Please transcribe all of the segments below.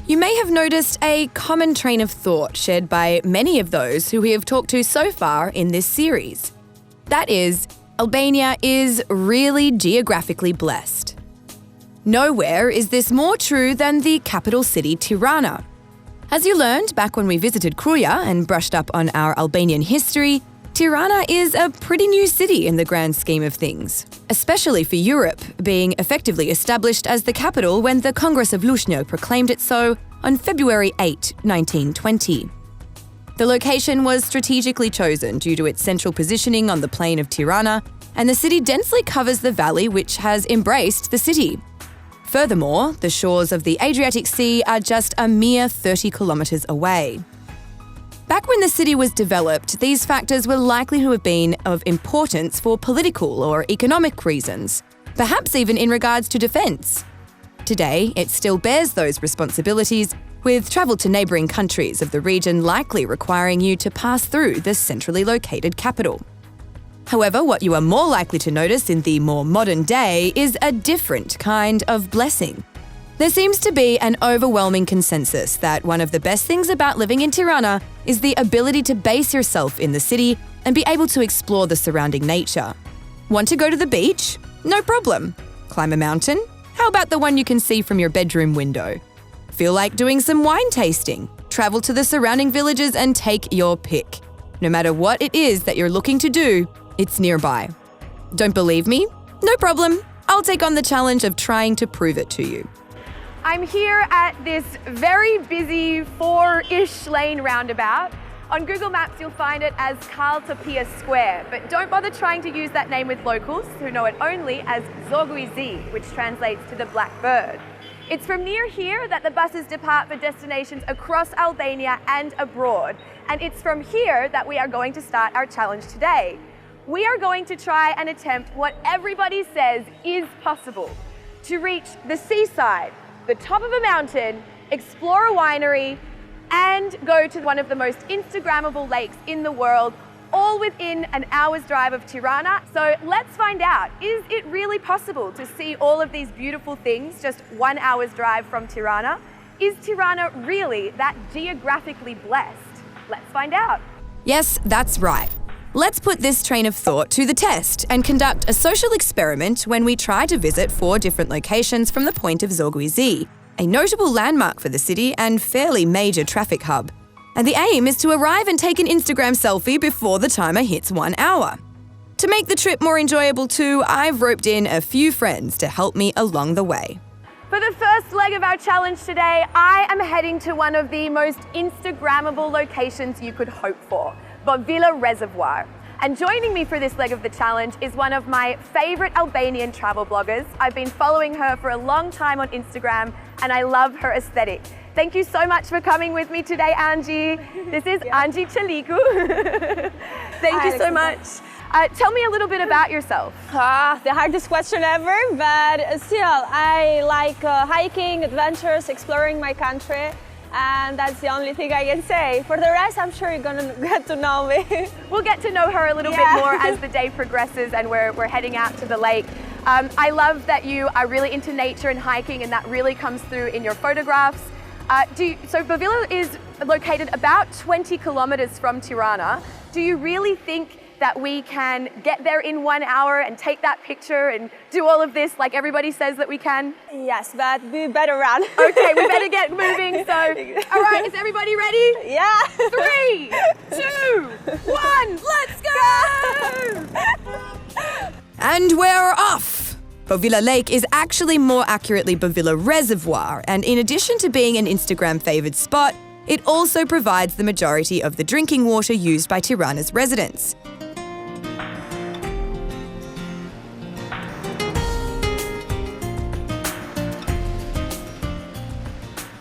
You may have noticed a common train of thought shared by many of those who we have talked to so far in this series. That is, Albania is really geographically blessed. Nowhere is this more true than the capital city Tirana. As you learned back when we visited Kruja and brushed up on our Albanian history, Tirana is a pretty new city in the grand scheme of things, especially for Europe, being effectively established as the capital when the Congress of Lushnjë proclaimed it so on February 8, 1920. The location was strategically chosen due to its central positioning on the plain of Tirana, and the city densely covers the valley which has embraced the city. Furthermore, the shores of the Adriatic Sea are just a mere 30 kilometres away. Back when the city was developed, these factors were likely to have been of importance for political or economic reasons, perhaps even in regards to defence. Today, it still bears those responsibilities, with travel to neighbouring countries of the region likely requiring you to pass through the centrally located capital. However, what you are more likely to notice in the more modern day is a different kind of blessing. There seems to be an overwhelming consensus that one of the best things about living in Tirana is the ability to base yourself in the city and be able to explore the surrounding nature. Want to go to the beach? No problem. Climb a mountain? How about the one you can see from your bedroom window? Feel like doing some wine tasting? Travel to the surrounding villages and take your pick. No matter what it is that you're looking to do, it's nearby. Don't believe me? No problem. I'll take on the challenge of trying to prove it to you. I'm here at this very busy 4-ish lane roundabout. On Google Maps, you'll find it as Karltopia Square, but don't bother trying to use that name with locals who know it only as Zoguizi, which translates to the Black Bird. It's from near here that the buses depart for destinations across Albania and abroad, and it's from here that we are going to start our challenge today. We are going to try and attempt what everybody says is possible: to reach the seaside, the top of a mountain, explore a winery, and go to one of the most Instagrammable lakes in the world, all within an hour's drive of Tirana. So let's find out, is it really possible to see all of these beautiful things just 1 hour's drive from Tirana? Is Tirana really that geographically blessed? Let's find out. Yes, that's right. Let's put this train of thought to the test and conduct a social experiment when we try to visit 4 different locations from the point of Zoguizi, a notable landmark for the city and fairly major traffic hub. And the aim is to arrive and take an Instagram selfie before the timer hits 1 hour. To make the trip more enjoyable too, I've roped in a few friends to help me along the way. For the first leg of our challenge today, I am heading to one of the most Instagrammable locations you could hope for, Villa Reservoir. And joining me for this leg of the challenge is one of my favorite Albanian travel bloggers. I've been following her for a long time on Instagram and I love her aesthetic. Thank you so much for coming with me today, Angie. This is Angie Chaliku. Thank you so much. Tell me a little bit about yourself. The hardest question ever, but still, I like hiking, adventures, exploring my country. And that's the only thing I can say. For the rest, I'm sure you're gonna get to know me. We'll get to know her a little bit more as the day progresses and we're heading out to the lake. I love that you are really into nature and hiking, and that really comes through in your photographs. So Villa is located about 20 kilometers from Tirana. Do you really think that we can get there in 1 hour and take that picture and do all of this like everybody says that we can? Yes, but we better run. Okay, we better get moving. So, all right, is everybody ready? Yeah. 3, 2, 1, let's go! And we're off! Bovilla Lake is actually more accurately Bovilla Reservoir, and in addition to being an Instagram-favoured spot, it also provides the majority of the drinking water used by Tirana's residents.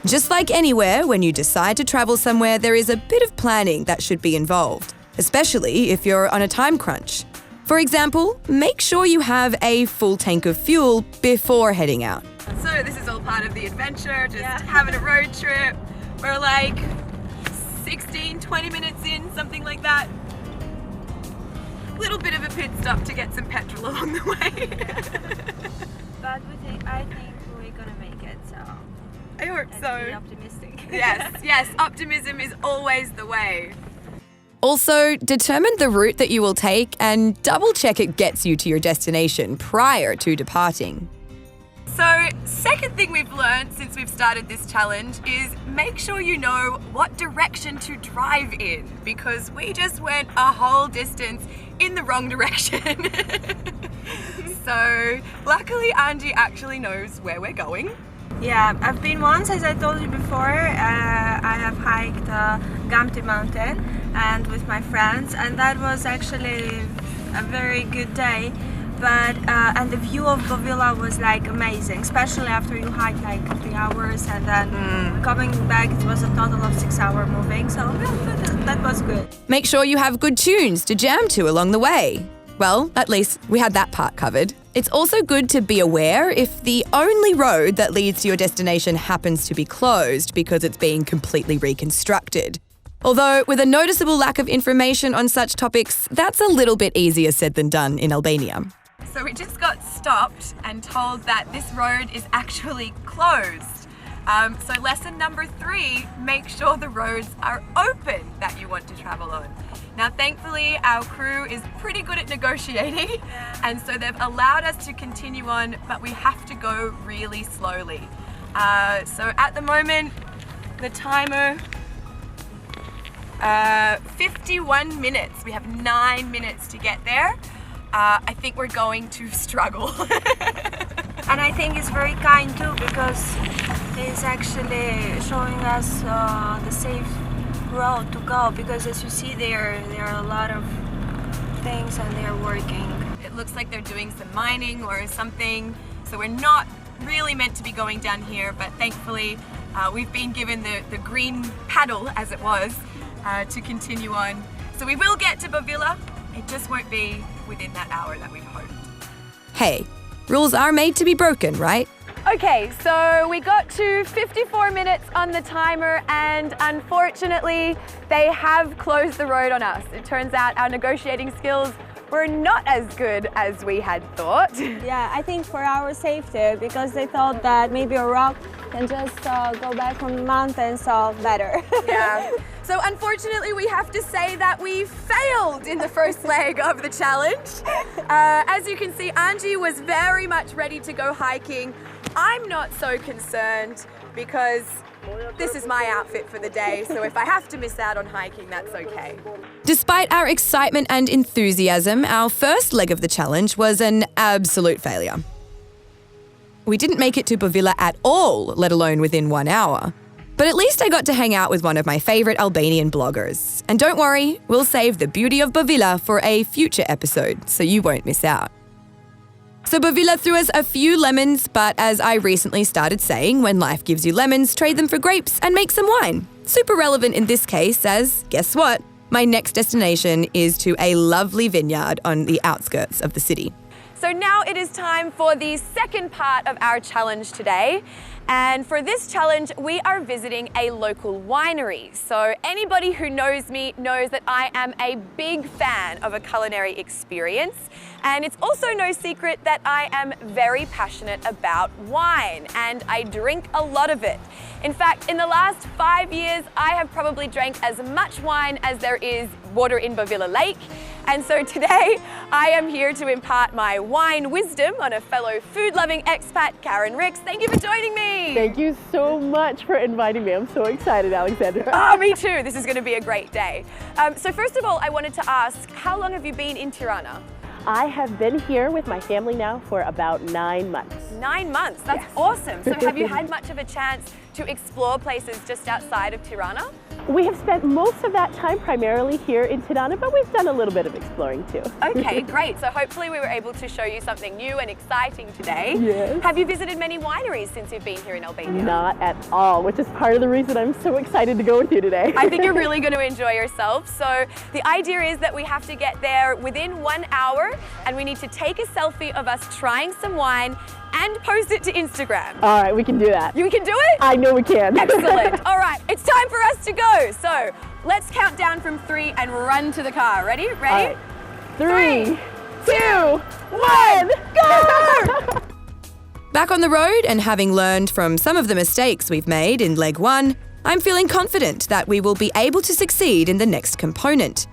Just like anywhere, when you decide to travel somewhere, there is a bit of planning that should be involved, especially if you're on a time crunch. For example, make sure you have a full tank of fuel before heading out. So this is all part of the adventure, just having a road trip. We're like 16, 20 minutes in, something like that. Little bit of a pit stop to get some petrol along the way. But I think we're gonna make it, so. I hope so. Be optimistic. Yes, optimism is always the way. Also, determine the route that you will take and double check it gets you to your destination prior to departing. So, second thing we've learned since we've started this challenge is make sure you know what direction to drive in, because we just went a whole distance in the wrong direction. So, luckily Angie actually knows where we're going. Yeah, I've been once, as I told you before. I have hiked Gamti mountain and with my friends, and that was actually a very good day. But and the view of Bovilla was like amazing, especially after you hike like 3 hours, and then coming back it was a total of 6 hour moving, so that was good. Make sure you have good tunes to jam to along the way. Well, at least we had that part covered. It's also good to be aware if the only road that leads to your destination happens to be closed because it's being completely reconstructed. Although, with a noticeable lack of information on such topics, that's a little bit easier said than done in Albania. So we just got stopped and told that this road is actually closed. So lesson number 3, make sure the roads are open that you want to travel on. Now thankfully our crew is pretty good at negotiating, and so they've allowed us to continue on, but we have to go really slowly. So at the moment the timer 51 minutes. We have 9 minutes to get there. I think we're going to struggle. And I think it's very kind too, because it's actually showing us the safe road to go, because as you see there are a lot of things and they're working. It looks like they're doing some mining or something, so we're not really meant to be going down here, but thankfully we've been given the green paddle, as it was, to continue on. So we will get to Bovilla, it just won't be within that hour that we've hoped. Hey, rules are made to be broken, right? Okay, so we got to 54 minutes on the timer, and unfortunately they have closed the road on us. It turns out our negotiating skills were not as good as we had thought. Yeah, I think for our safety, because they thought that maybe a rock can just go back from the mountain, so better. Yeah. So unfortunately we have to say that we failed in the first leg of the challenge. As you can see, Angie was very much ready to go hiking. I'm not so concerned because this is my outfit for the day, so if I have to miss out on hiking, that's okay. Despite our excitement and enthusiasm, our first leg of the challenge was an absolute failure. We didn't make it to Bovilla at all, let alone within 1 hour. But at least I got to hang out with one of my favourite Albanian bloggers. And don't worry, we'll save the beauty of Bovilla for a future episode, so you won't miss out. So Bovilla threw us a few lemons, but as I recently started saying, when life gives you lemons, trade them for grapes and make some wine. Super relevant in this case as, guess what? My next destination is to a lovely vineyard on the outskirts of the city. So now it is time for the second part of our challenge today. And for this challenge, we are visiting a local winery. So anybody who knows me knows that I am a big fan of a culinary experience. And it's also no secret that I am very passionate about wine, and I drink a lot of it. In fact, in the last 5 years, I have probably drank as much wine as there is water in Bovilla Lake. And so today, I am here to impart my wine wisdom on a fellow food-loving expat, Karen Ricks. Thank you for joining me. Thank you so much for inviting me. I'm so excited, Alexandra. Oh, me too. This is going to be a great day. So first of all, I wanted to ask, how long have you been in Tirana? I have been here with my family now for about 9 months. 9 months? That's Yes. awesome. So have you had much of a chance to explore places just outside of Tirana? We have spent most of that time primarily here in Tirana, but we've done a little bit of exploring too. Okay, great. So hopefully we were able to show you something new and exciting today. Yes. Have you visited many wineries since you've been here in Albania? Not at all, which is part of the reason I'm so excited to go with you today. I think you're really going to enjoy yourself. So the idea is that we have to get there within 1 hour, and we need to take a selfie of us trying some wine and post it to Instagram. All right, we can do that. You can do it? I know we can. Excellent. All right, it's time for us to go. So let's count down from 3 and run to the car. Ready? Ready? All right. 3, 2, 1, go! Back on the road and having learned from some of the mistakes we've made in leg 1, I'm feeling confident that we will be able to succeed in the next component.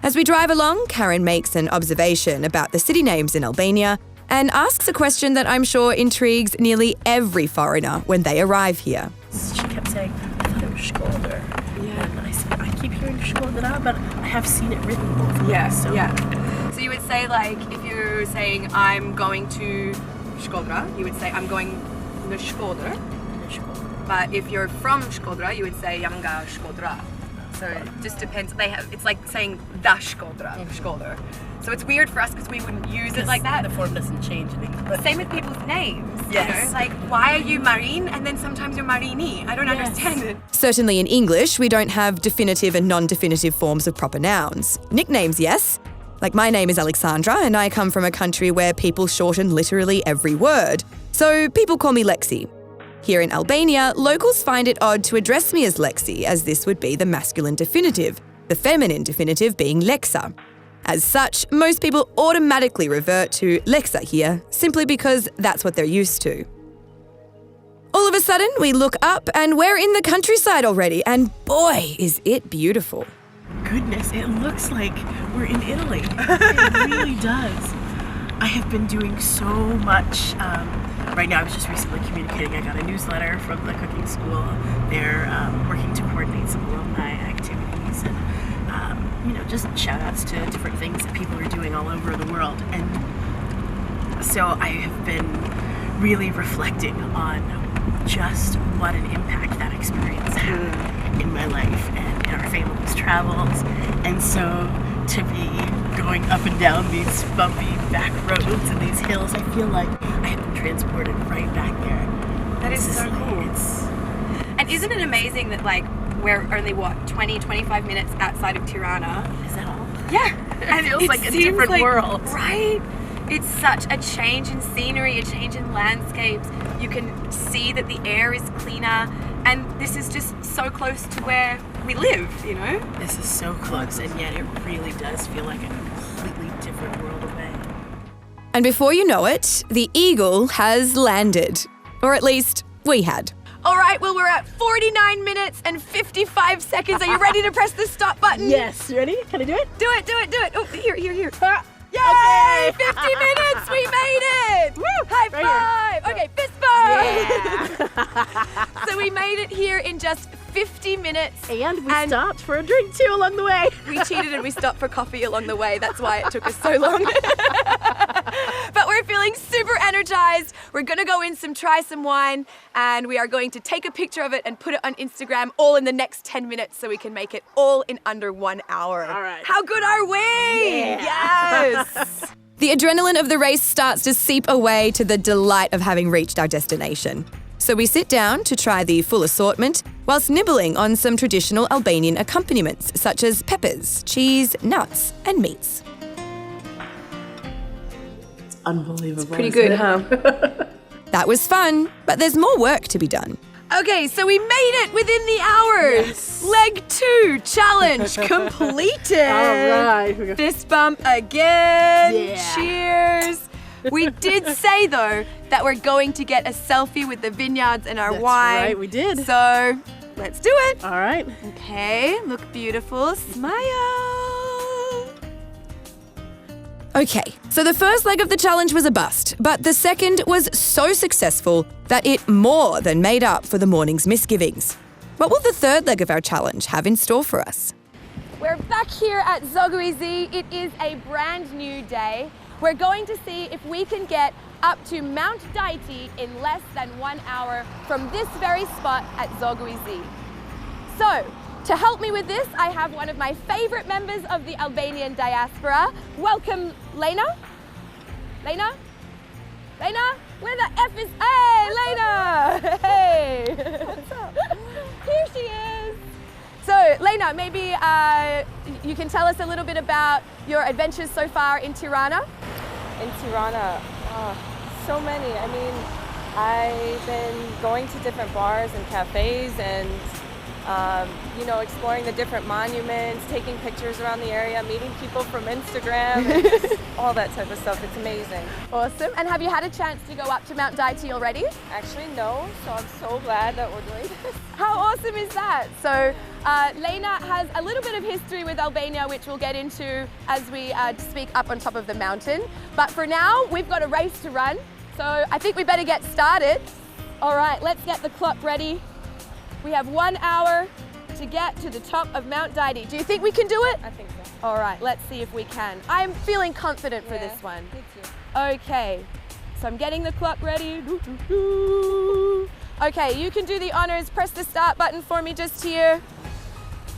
As we drive along, Karen makes an observation about the city names in Albania and asks a question that I'm sure intrigues nearly every foreigner when they arrive here. She kept saying, I thought it was Shkodër. Yeah. And I said, I keep hearing Shkodra, but I have seen it written over. Yeah, so. So you would say, like, if you're saying, I'm going to Shkodra, you would say, I'm going to Shkodër. But if you're from Shkodra, you would say, jam nga Shkodra. So it just depends. It's like saying the Shkodër. So it's weird for us because we wouldn't use it like that. The form doesn't change in English. Same with people's names. Yes. You know? Like, why are you Marin and then sometimes you're Marini? I don't understand it. Certainly in English, we don't have definitive and non-definitive forms of proper nouns. Nicknames, yes. Like my name is Alexandra and I come from a country where people shorten literally every word. So people call me Lexi. Here in Albania, locals find it odd to address me as Lexi, as this would be the masculine definitive, the feminine definitive being Lexa. As such, most people automatically revert to Lexa here, simply because that's what they're used to. All of a sudden, we look up and we're in the countryside already, and boy, is it beautiful. Goodness, it looks like we're in Italy. It really does. I have been doing so much. Right now, I was just recently communicating. I got a newsletter from the cooking school. They're working to coordinate some alumni activities and, just shout outs to different things that people are doing all over the world. And so I have been really reflecting on just what an impact that experience had in my life and in our family's travels. And so to be going up and down these bumpy back roads and these hills, I feel like I have been transported right back there. That is so cool. And isn't it amazing that, like, we're only, 25 minutes outside of Tirana? Is that all? Yeah. It feels like a different world. Right? It's such a change in scenery, a change in landscapes. You can see that the air is cleaner, and this is just so close to where we live, you know? This is so close, and yet it really does feel like a completely different world away. And before you know it, the eagle has landed. Or at least, we had. All right, well, we're at 49 minutes and 55 seconds. Are you ready to press the stop button? Yes, ready? Can I do it? Do it. Oh, here. Yay! Okay. 50 minutes, we made it! Woo! High five! Okay, fist bump! Yeah. So we made it here in just 50 minutes. And we stopped for a drink too along the way. We cheated and we stopped for coffee along the way. That's why it took us so long. But we're feeling super energized. We're gonna go in try some wine, and we are going to take a picture of it and put it on Instagram all in the next 10 minutes so we can make it all in under 1 hour. All right. How good are we? Yeah. Yes! The adrenaline of the race starts to seep away to the delight of having reached our destination. So we sit down to try the full assortment, whilst nibbling on some traditional Albanian accompaniments such as peppers, cheese, nuts, and meats. Unbelievable. Pretty good, huh? That was fun, but there's more work to be done. Okay, so we made it within the hours. Yes. Leg 2 challenge completed. All right. Fist bump again. Yeah. Cheers. We did say, though, that we're going to get a selfie with the vineyards and our That's wine. right, we did. So let's do it. All right. Okay, look beautiful. Smile. Okay, so the first leg of the challenge was a bust, but the second was so successful that it more than made up for the morning's misgivings. What will the third leg of our challenge have in store for us? We're back here at Zoguizi. It is a brand new day. We're going to see if we can get up to Mount Daiti in less than 1 hour from this very spot at Zoguizi. So, to help me with this, I have one of my favorite members of the Albanian diaspora. Welcome, Lena. Lena? Lena? Where the F is? Hey, Lena! Hey! What's up? Here she is. So, Lena, maybe you can tell us a little bit about your adventures so far in Tirana. In Tirana, so many. I mean, I've been going to different bars and cafes and you know, exploring the different monuments, taking pictures around the area, meeting people from Instagram, and just all that type of stuff. It's amazing. Awesome. And have you had a chance to go up to Mount Daiti already? Actually, no, so I'm so glad that we're doing this. How awesome is that? So Lena has a little bit of history with Albania, which we'll get into as we speak up on top of the mountain. But for now, we've got a race to run. So I think we better get started. All right, let's get the clock ready. We have 1 hour to get to the top of Mount Daiti. Do you think we can do it? I think so. All right, let's see if we can. I'm feeling confident for this one. Me too. Okay, so I'm getting the clock ready. Okay, you can do the honors. Press the start button for me just here.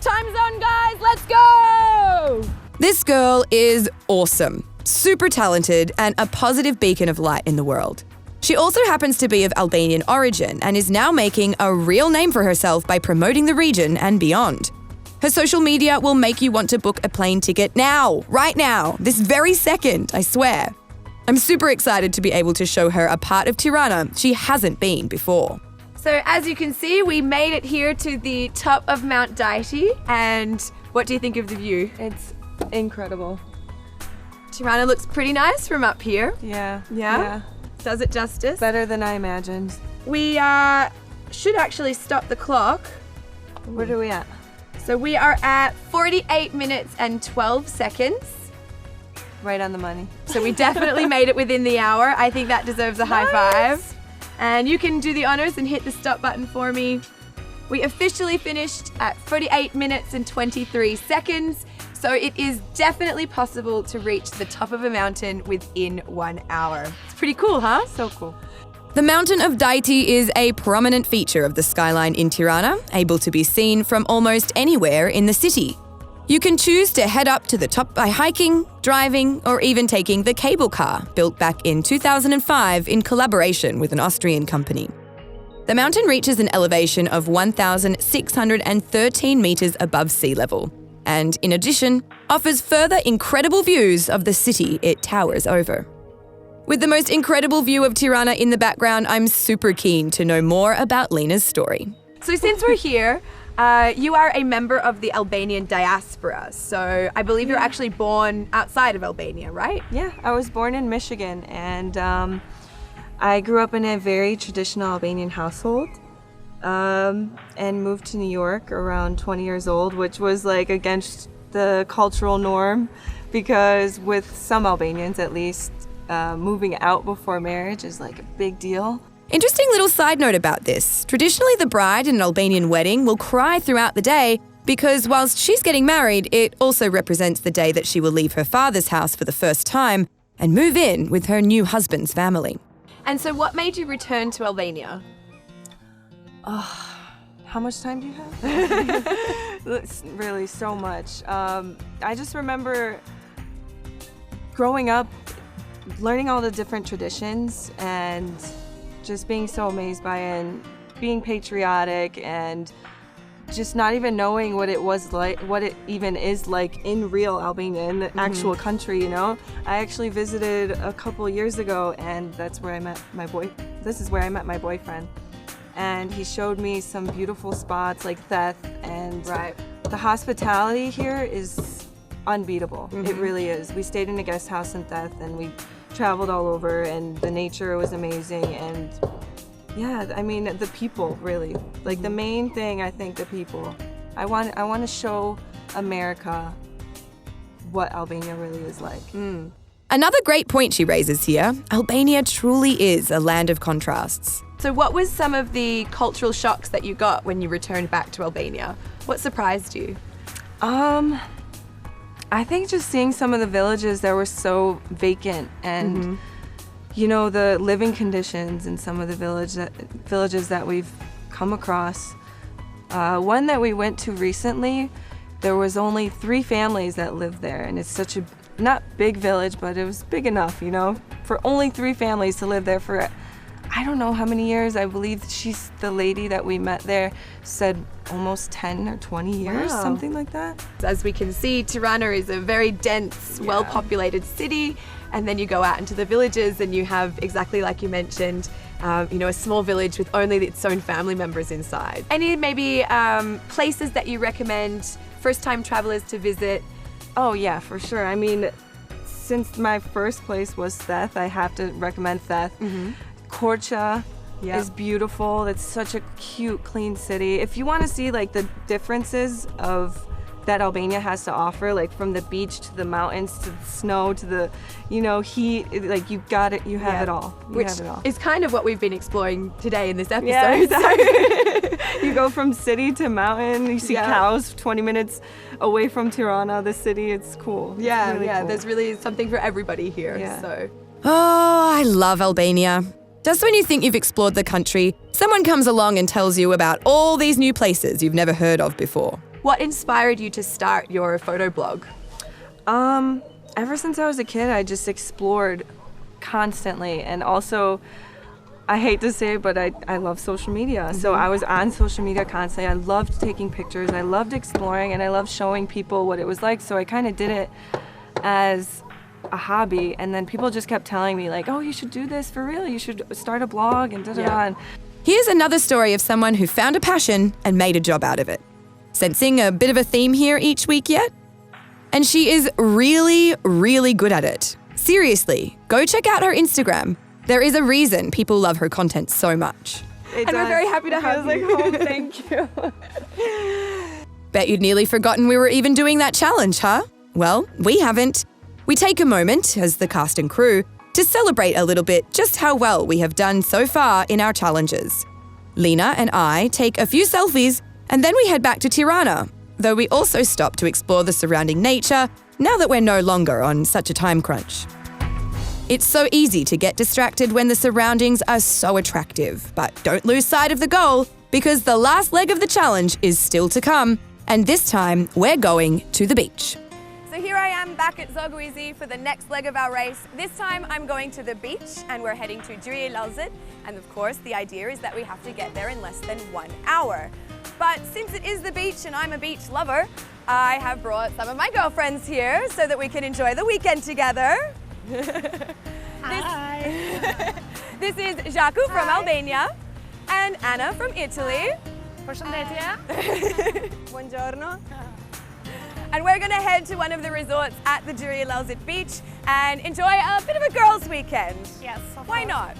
Time's on, guys, let's go! This girl is awesome, super talented, and a positive beacon of light in the world. She also happens to be of Albanian origin and is now making a real name for herself by promoting the region and beyond. Her social media will make you want to book a plane ticket now, right now, this very second, I swear. I'm super excited to be able to show her a part of Tirana she hasn't been before. So as you can see, we made it here to the top of Mount Daiti. And what do you think of the view? It's incredible. Tirana looks pretty nice from up here. Yeah. Yeah? Does it justice? Better than I imagined. We should actually stop the clock. Where are we at? So we are at 48 minutes and 12 seconds. Right on the money. So we definitely made it within the hour. I think that deserves a high five. And you can do the honors and hit the stop button for me. We officially finished at 48 minutes and 23 seconds. So it is definitely possible to reach the top of a mountain within 1 hour. It's pretty cool, huh? So cool. The mountain of Daiti is a prominent feature of the skyline in Tirana, able to be seen from almost anywhere in the city. You can choose to head up to the top by hiking, driving, or even taking the cable car, built back in 2005 in collaboration with an Austrian company. The mountain reaches an elevation of 1,613 meters above sea level, and in addition, offers further incredible views of the city it towers over. With the most incredible view of Tirana in the background, I'm super keen to know more about Lena's story. So since we're here, you are a member of the Albanian diaspora. So I believe you're actually born outside of Albania, right? Yeah, I was born in Michigan, and I grew up in a very traditional Albanian household, and moved to New York around 20 years old, which was like against the cultural norm, because with some Albanians at least, moving out before marriage is like a big deal. Interesting little side note about this. Traditionally, the bride in an Albanian wedding will cry throughout the day because whilst she's getting married, it also represents the day that she will leave her father's house for the first time and move in with her new husband's family. And so what made you return to Albania? How much time do you have? It's really so much. I just remember growing up, learning all the different traditions and just being so amazed by it and being patriotic and just not even knowing what it was like, what it even is like in real Albania, in the actual country, you know? I actually visited a couple years ago, and that's where I met this is where I met my boyfriend. And he showed me some beautiful spots like Theth, and the hospitality here is unbeatable. It really is. We stayed in a guest house in Theth, and we traveled all over, and the nature was amazing. And yeah, I mean, the people, really. Like, the main thing, I think, the people. I want to show America what Albania really is like. Another great point she raises here, Albania truly is a land of contrasts. So what was some of the cultural shocks that you got when you returned back to Albania? What surprised you? I think just seeing some of the villages that were so vacant, and you know, the living conditions in some of the villages that we've come across. One that we went to recently, there was only 3 families that lived there, and it's such a not big village, but it was big enough, you know, for only 3 families to live there for I don't know how many years. I believe she's the lady that we met there said almost 10 or 20 years, something like that. As we can see, Tirana is a very dense, well-populated city, and then you go out into the villages and you have, exactly like you mentioned, a small village with only its own family members inside. Any maybe places that you recommend first-time travelers to visit? Oh yeah, for sure. I mean, since my first place was Theth, I have to recommend Theth. Korcha is beautiful. It's such a cute, clean city. If you want to see like the differences of that Albania has to offer, like from the beach to the mountains to the snow to the, heat, like you got it, you have it all. Which is kind of what we've been exploring today in this episode. Yeah, exactly. You go from city to mountain, you see cows 20 minutes away from Tirana, the city, it's cool. Cool. There's really something for everybody here. Yeah. So. Oh, I love Albania. Just when you think you've explored the country, someone comes along and tells you about all these new places you've never heard of before. What inspired you to start your photo blog? Ever since I was a kid, I just explored constantly, and also, I hate to say it, but I love social media. So I was on social media constantly. I loved taking pictures, I loved exploring, and I loved showing people what it was like. So I kind of did it as a hobby, and then people just kept telling me like, oh, you should do this for real, you should start a blog and da-da-da. Here's another story of someone who found a passion and made a job out of it. Sensing a bit of a theme here each week yet? And she is really, really good at it. Seriously, go check out her Instagram. There is a reason people love her content so much. And we're very happy to have you. Oh, thank you. Bet you'd nearly forgotten we were even doing that challenge, huh? Well, we haven't. We take a moment, as the cast and crew, to celebrate a little bit just how well we have done so far in our challenges. Lena and I take a few selfies, and then we head back to Tirana, though we also stop to explore the surrounding nature now that we're no longer on such a time crunch. It's so easy to get distracted when the surroundings are so attractive, but don't lose sight of the goal, because the last leg of the challenge is still to come, and this time we're going to the beach. So here I am back at Zogwizi for the next leg of our race. This time I'm going to the beach and we're heading to Liqenet, and of course the idea is that we have to get there in less than 1 hour. But since it is the beach and I'm a beach lover, I have brought some of my girlfriends here so that we can enjoy the weekend together. Hi. This is Jaku from Albania and Anna from Italy. Përshëndetje. Buongiorno. And we're going to head to one of the resorts at the Liqenet beach and enjoy a bit of a girls' weekend. Yes, of Why course.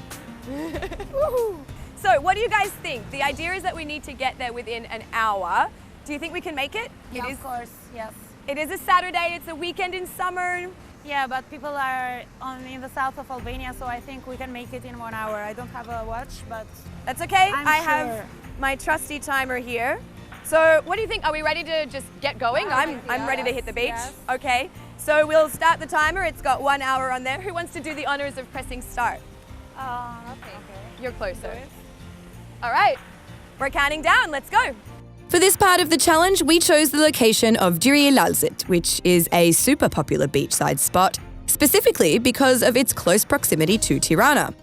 not? So, what do you guys think? The idea is that we need to get there within an hour. Do you think we can make it? Yeah, of course, yes. It is a Saturday, it's a weekend in summer. Yeah, but people are in the south of Albania, so I think we can make it in 1 hour. I don't have a watch, but That's okay. I'm sure. Have my trusty timer here. So, what do you think? Are we ready to just get going? I'm ready to hit the beach. Yes. Okay. So we'll start the timer. It's got 1 hour on there. Who wants to do the honors of pressing start? okay. You're closer. All right. We're counting down. Let's go. For this part of the challenge, we chose the location of Liqenet, which is a super popular beachside spot, specifically because of its close proximity to Tirana.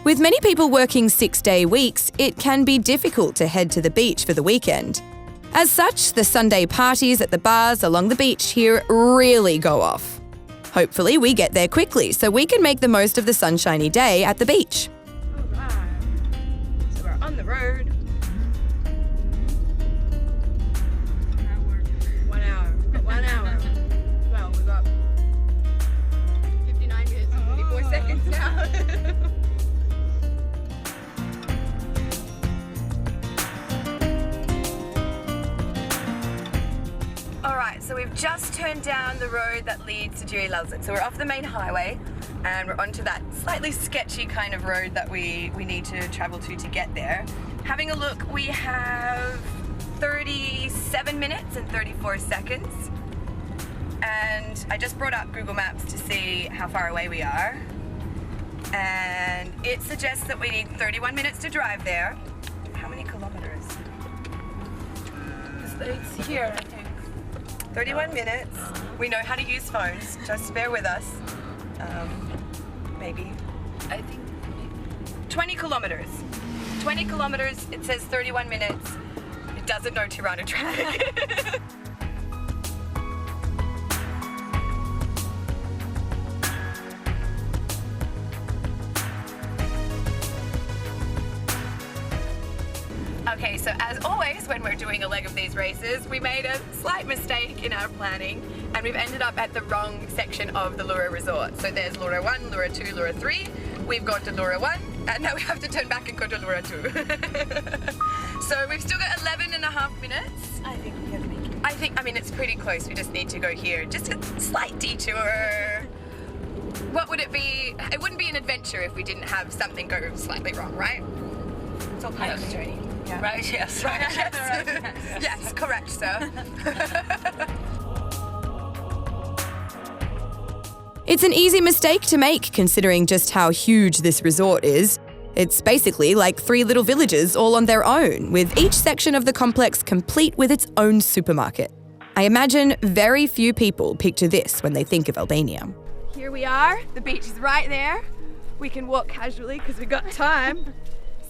With many people working 6-day weeks, it can be difficult to head to the beach for the weekend. As such, the Sunday parties at the bars along the beach here really go off. Hopefully, we get there quickly so we can make the most of the sunshiny day at the beach. All right. So we're on the road. 1 hour. We've got 1 hour. Well, we've got 59 minutes and 54 seconds now. Alright, so we've just turned down the road that leads to Liqenet. So we're off the main highway and we're onto that slightly sketchy kind of road that we need to travel to get there. Having a look, we have 37 minutes and 34 seconds. And I just brought up Google Maps to see how far away we are. And it suggests that we need 31 minutes to drive there. How many kilometers? It's here, I think. 31 minutes. We know how to use phones. Just bear with us. Maybe. I think 20 kilometers. 20 kilometers. It says 31 minutes. It doesn't know Tirana traffic. Okay, so as always, when we're doing a leg of these races, we made a slight mistake in our planning and we've ended up at the wrong section of the Lura resort. So there's Lura 1, Lura 2, Lura 3. We've gone to Lura 1 and now we have to turn back and go to Lura 2. So we've still got 11 and a half minutes. I think we can make it. I mean, it's pretty close. We just need to go here. Just a slight detour. What would it be? It wouldn't be an adventure if we didn't have something go slightly wrong, right? It's all part of the journey. Yeah. Right, yes. Right, yes. Yes, correct, sir. It's an easy mistake to make considering just how huge this resort is. It's basically like 3 little villages all on their own, with each section of the complex complete with its own supermarket. I imagine very few people picture this when they think of Albania. Here we are. The beach is right there. We can walk casually because we've got time.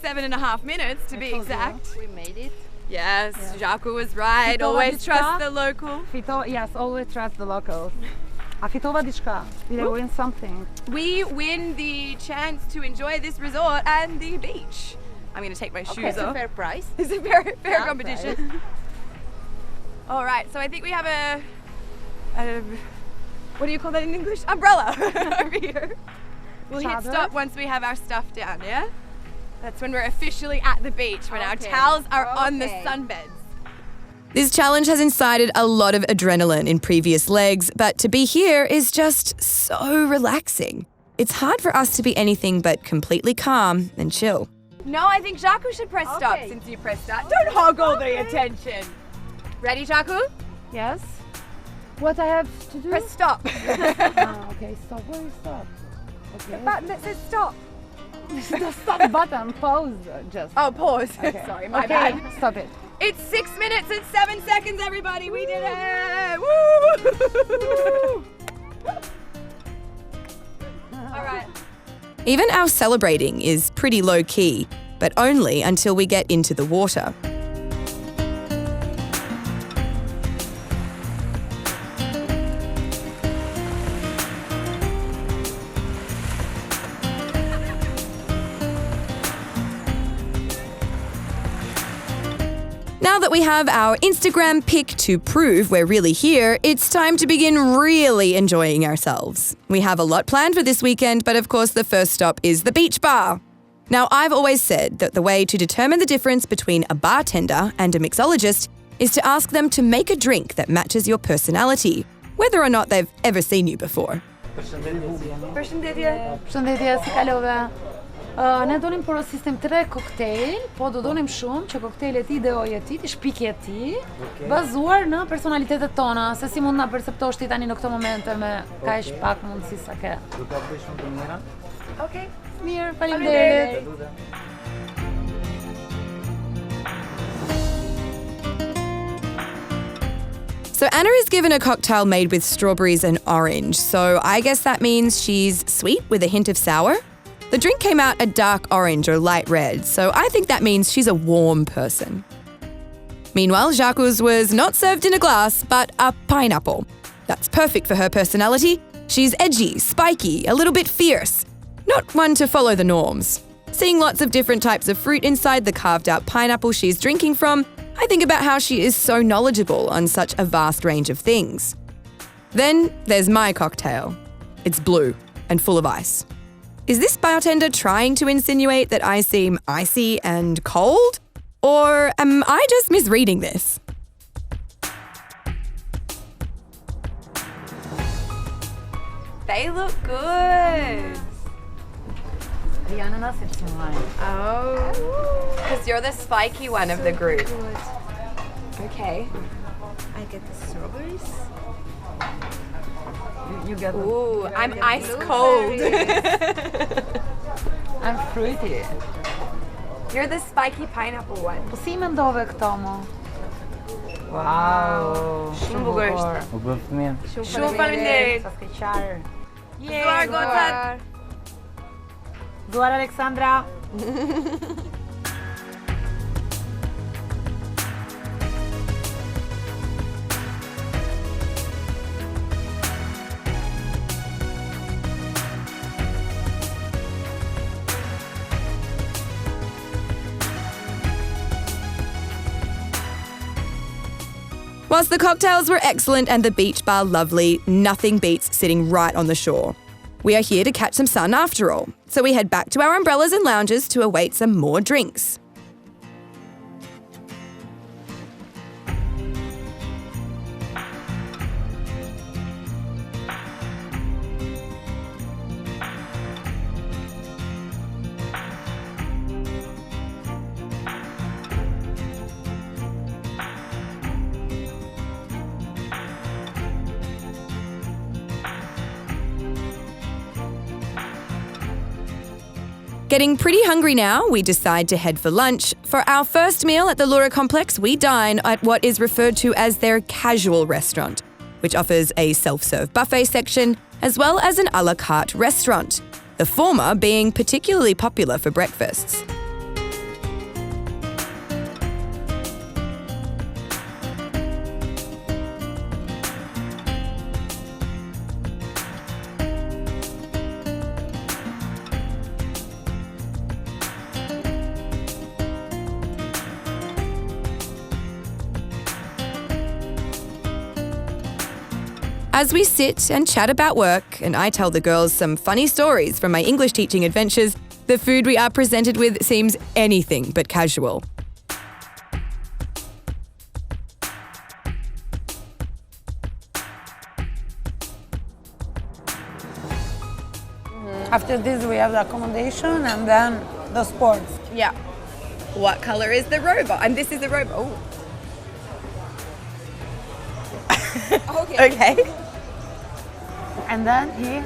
7.5 minutes to be exact. We made it. Yes, Jaco was right. Always trust the local. Yes, always trust the locals. A fitova diçka. Did I win something? We win the chance to enjoy this resort and the beach. I'm going to take my shoes It's a off. fair price. It's a fair Yeah, competition. All right, so I think we have a what do you call that in English? Umbrella over here. We'll hit Chador? stop once we have our stuff down, yeah? That's when we're officially at the beach, when our towels are on the sunbeds. This challenge has incited a lot of adrenaline in previous legs, but to be here is just so relaxing. It's hard for us to be anything but completely calm and chill. No, I think Jaco should press stop since you pressed start. Don't hog all the attention. Ready, Jaco? Yes. What I have to do? Press stop. Okay, stop. Where is stop? Okay. Button that says stop. The stop button. Pause. Just. Oh, pause. Okay. Sorry, my Okay, bad. stop it. It's 6 minutes and 7 seconds, everybody. We did it. Woo! All right. Even our celebrating is pretty low-key, but only until we get into the water. Now that we have our Instagram pic to prove we're really here, it's time to begin really enjoying ourselves. We have a lot planned for this weekend, but of course the first stop is the beach bar. Now, I've always said that the way to determine the difference between a bartender and a mixologist is to ask them to make a drink that matches your personality, whether or not they've ever seen you before. Përshëndetje. Përshëndetje, si kalove? Ne donim për sistem 3 koktejl, po do donim shumë që koktejlet ideoje ti, ti shpikje ti, bazuar në personalitetet tona, se si mund na perceptosh ti tani në këto momente me kaq pak mundësi sa ke. Do ta bëj shumë të mira. Okay. Mirë, faleminderit. So Anna is given a cocktail made with strawberries and orange, so I guess that means she's sweet with a hint of sour? The drink came out a dark orange or light red, so I think that means she's a warm person. Meanwhile, Jacques was not served in a glass, but a pineapple. That's perfect for her personality. She's edgy, spiky, a little bit fierce. Not one to follow the norms. Seeing lots of different types of fruit inside the carved-out pineapple she's drinking from, I think about how she is so knowledgeable on such a vast range of things. Then there's my cocktail. It's blue and full of ice. Is this bartender trying to insinuate that I seem icy and cold? Or am I just misreading this? They look good. Janë në si të muaj. Oh. Because you're the spiky one of the group. Okay. I get the strawberries. You get them. Ooh, I'm ice cold. I'm fruity. You're the spiky pineapple one. Po si mendove këto mo? Wow, shumë bukur. U bë fëmijë. Shumë faleminderit. Sa s'ke qarë. Duar gocat. Duar Alexandra. Whilst the cocktails were excellent and the beach bar lovely, nothing beats sitting right on the shore. We are here to catch some sun after all, so we head back to our umbrellas and lounges to await some more drinks. Getting pretty hungry now, we decide to head for lunch. For our first meal at the Lura complex, we dine at what is referred to as their casual restaurant, which offers a self-serve buffet section as well as an a la carte restaurant, the former being particularly popular for breakfasts. As we sit and chat about work, and I tell the girls some funny stories from my English teaching adventures, the food we are presented with seems anything but casual. After this, we have the accommodation and then the sports. Yeah. What color is the robot? And this is the robot. Oh. Okay. And then he...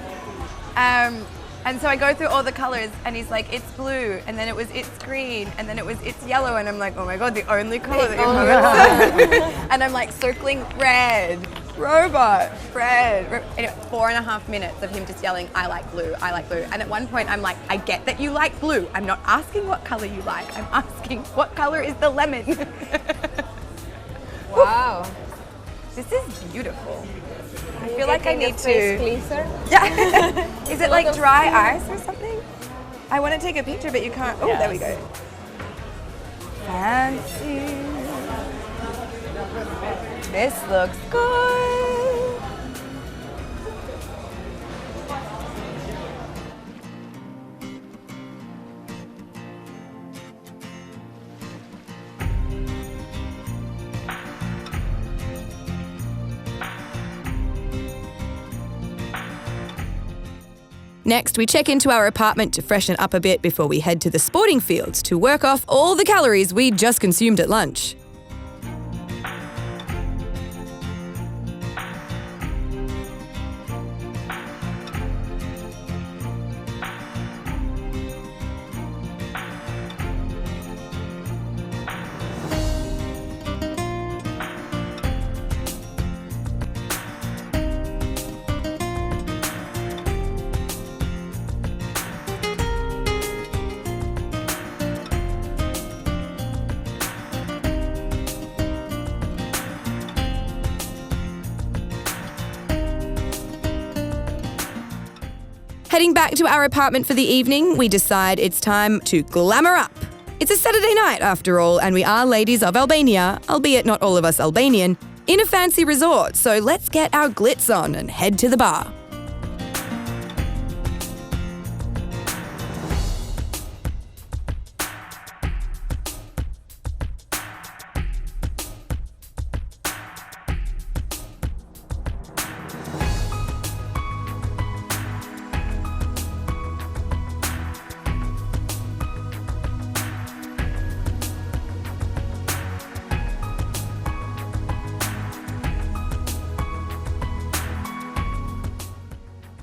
And so I go through all the colors and he's like, it's blue, and then it's green, and then it's yellow, and I'm like, oh my God, the only color that you haven't. And I'm like circling red, robot, red. Anyway, 4.5 minutes of him just yelling, I like blue, I like blue. And at one point I'm like, I get that you like blue. I'm not asking what color you like. I'm asking what color is the lemon. Wow. This is beautiful. I feel like I need to... Cleanser? Yeah. Is it like dry ice or something? I want to take a picture, but you can't. Oh, yes. There we go. Fancy. This looks good. Next, we check into our apartment to freshen up a bit before we head to the sporting fields to work off all the calories we just consumed at lunch. Heading back to our apartment for the evening, we decide it's time to glamour up. It's a Saturday night after all, and we are ladies of Albania, albeit not all of us Albanian, in a fancy resort, so let's get our glitz on and head to the bar.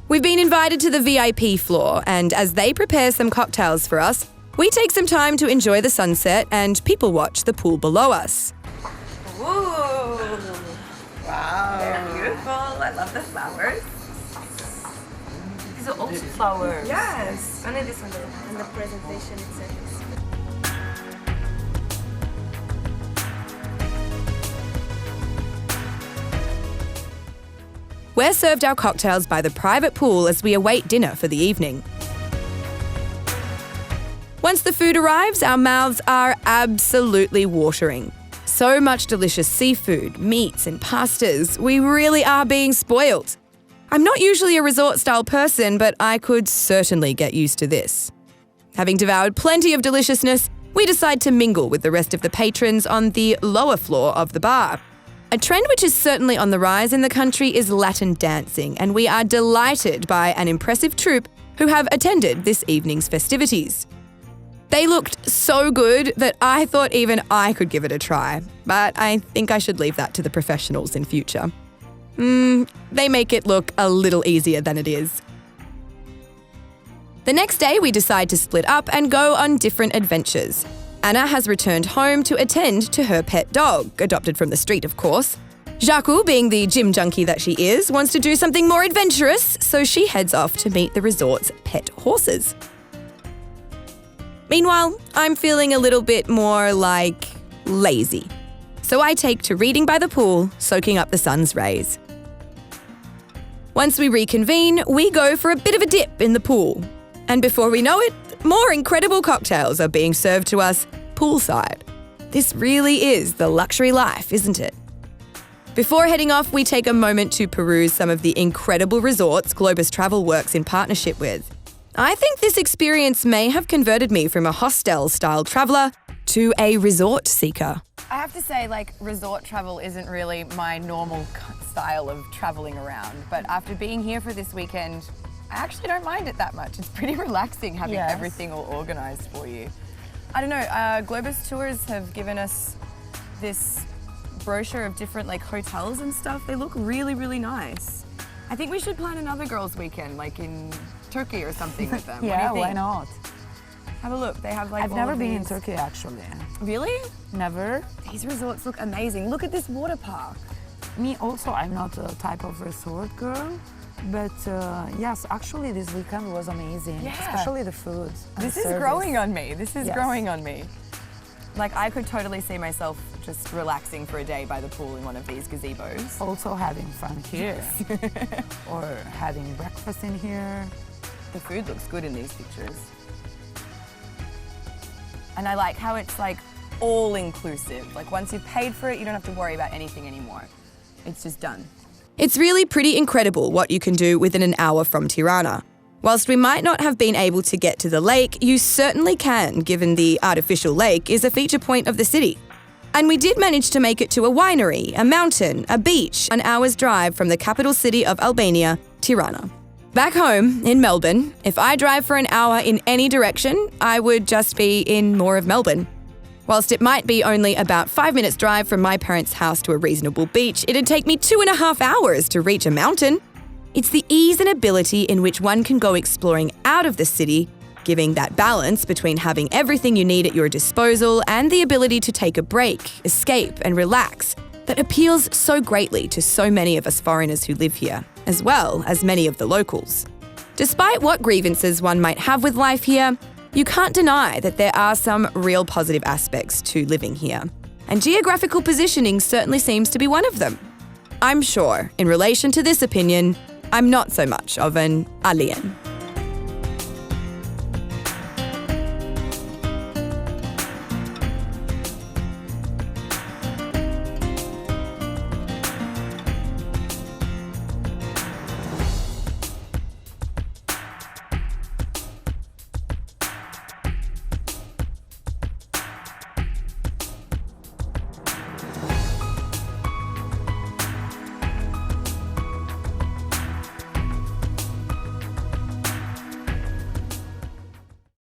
We've been invited to the VIP floor, and as they prepare some cocktails for us, we take some time to enjoy the sunset and people watch the pool below us. Ooh. Wow. They're beautiful. I love the flowers. These are also flowers. Yes. Only this one, and the presentation itself. We're served our cocktails by the private pool as we await dinner for the evening. Once the food arrives, our mouths are absolutely watering. so much delicious seafood, meats and pastas. We really are being spoiled. I'm not usually a resort-style person, but I could certainly get used to this. Having devoured plenty of deliciousness, we decide to mingle with the rest of the patrons on the lower floor of the bar. A trend which is certainly on the rise in the country is Latin dancing, and we are delighted by an impressive troupe who have attended this evening's festivities. They looked so good that I thought even I could give it a try, but I think I should leave that to the professionals in future. They make it look a little easier than it is. The next day, we decide to split up and go on different adventures. Anna has returned home to attend to her pet dog, adopted from the street, of course. Jacu, being the gym junkie that she is, wants to do something more adventurous, so she heads off to meet the resort's pet horses. Meanwhile, I'm feeling a little bit more like lazy. So I take to reading by the pool, soaking up the sun's rays. Once we reconvene, we go for a bit of a dip in the pool. And before we know it, more incredible cocktails are being served to us poolside. This really is the luxury life, isn't it? Before heading off, we take a moment to peruse some of the incredible resorts Globus Travel works in partnership with. I think this experience may have converted me from a hostel-style traveller to a resort seeker. I have to say, resort travel isn't really my normal style of travelling around, but after being here for this weekend, I actually don't mind it that much. It's pretty relaxing having everything all organised for you. I don't know, Globus Tours have given us this brochure of different hotels and stuff. They look really, really nice. I think we should plan another girls' weekend, in Turkey or something with them. Yeah, what do you think? why not? Have a look. They have I've never been in Turkey actually. Really? Never. These resorts look amazing. Look at this water park. Me also, I'm not a type of resort girl, but yes, actually this weekend was amazing, especially the food. This is growing on me. This is growing on me. I could totally see myself just relaxing for a day by the pool in one of these gazebos. Also having fun here, or having breakfast in here. The food looks good in these pictures. And I like how it's all-inclusive. Once you've paid for it, you don't have to worry about anything anymore. It's just done. It's really pretty incredible what you can do within an hour from Tirana. Whilst we might not have been able to get to the lake, you certainly can, given the artificial lake is a feature point of the city. And we did manage to make it to a winery, a mountain, a beach, an hour's drive from the capital city of Albania, Tirana. Back home, in Melbourne, if I drive for an hour in any direction, I would just be in more of Melbourne. Whilst it might be only about 5 minutes' drive from my parents' house to a reasonable beach, it'd take me 2.5 hours to reach a mountain. It's the ease and ability in which one can go exploring out of the city, giving that balance between having everything you need at your disposal and the ability to take a break, escape, and relax, that appeals so greatly to so many of us foreigners who live here, as well as many of the locals. Despite what grievances one might have with life here, you can't deny that there are some real positive aspects to living here. And geographical positioning certainly seems to be one of them. I'm sure, in relation to this opinion, I'm not so much of an alien.